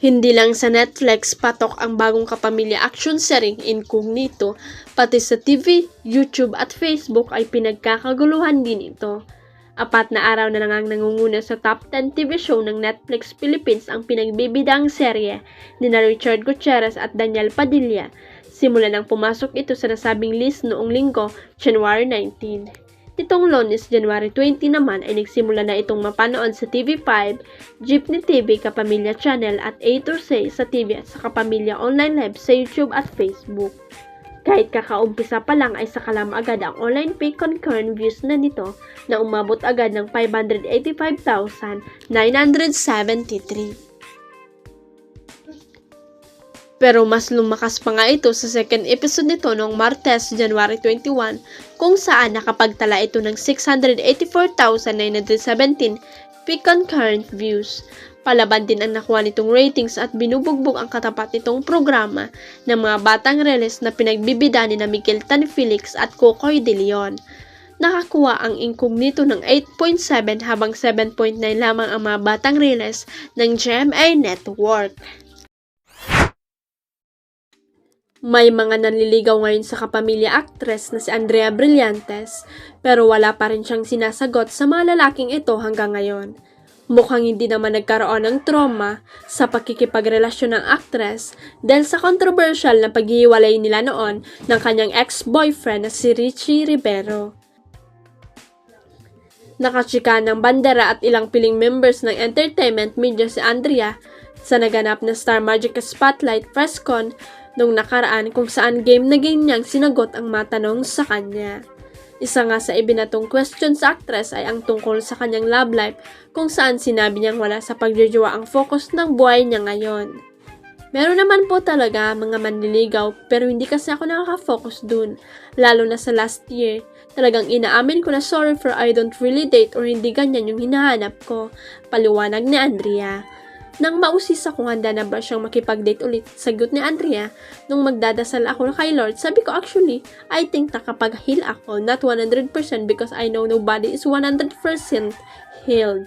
Hindi lang sa Netflix patok ang bagong kapamilya action series Incognito, pati sa TV, YouTube at Facebook ay pinagkakaguluhan din ito. 4 na araw na nangunguna sa top 10 TV show ng Netflix Philippines ang pinagbibidang serye ni Richard Gutierrez at Daniel Padilla. Simula nang pumasok ito sa nasabing list noong linggo, January 19. Nitong Lunes, January 20 naman ay nagsimula na itong mapanood sa TV5, Jeepney TV, Kapamilya Channel at A to Z sa TV at sa Kapamilya Online Live sa YouTube at Facebook. Kahit kakaumpisa pa lang ay sakalam agad ang online peak concurrent views na nito na umabot agad ng 585,973. Pero mas lumakas pa nga ito sa second episode nito noong Martes, January 21, kung saan nakapagtala ito ng 684,917 peak concurrent views. Palaban din ang nakuha nitong ratings at binubugbog ang katapat nitong programa ng mga batang reles na pinagbibida ni na Miguel Tan Felix at Kokoy De Leon. Nakakuha ang Incognito ng 8.7 habang 7.9 lamang ang mga batang reles ng GMA Network. May mga nanliligaw ngayon sa kapamilya actress na si Andrea Brillantes pero wala pa rin siyang sinasagot sa mga lalaking ito hanggang ngayon. Mukhang hindi naman nagkaroon ng trauma sa pakikipagrelasyon ng actress dahil sa controversial na paghihiwalay nila noon ng kanyang ex-boyfriend na si Richie Rivero. Nakachika ng bandera at ilang piling members ng entertainment media si Andrea sa naganap na Star Magic Spotlight press con nung nakaraan kung saan game na game niyang sinagot ang matanong sa kanya. Isa nga sa ibinatong question sa actress ay ang tungkol sa kanyang love life kung saan sinabi niyang wala sa pagjojowa ang focus ng buhay niya ngayon. Meron naman po talaga mga manliligaw pero hindi kasi ako nakaka-focus dun. Lalo na sa last year, talagang inaamin ko na sorry for I don't really date or hindi ganyan yung hinahanap ko. Paliwanag ni Andrea. Nang mausisa kung handa na ba siyang makipag-date ulit, sagot ni Andrea, nung magdadasal ako kay Lord, sabi ko actually, I think nakapag-heal ako, not 100% because I know nobody is 100% healed.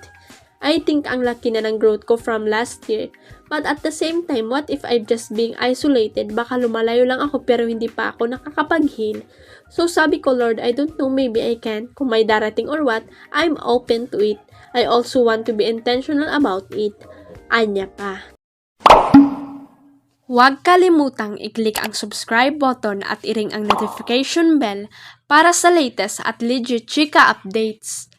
I think ang laki na ng growth ko from last year. But at the same time, what if I'm just being isolated? Baka lumalayo lang ako pero hindi pa ako nakakapag-heal. So sabi ko, Lord, I don't know, maybe I can. Kung may darating or what, I'm open to it. I also want to be intentional about it. Anya pa. Huwag kalimutang i-click ang subscribe button at i-ring ang notification bell para sa latest at legit chika updates.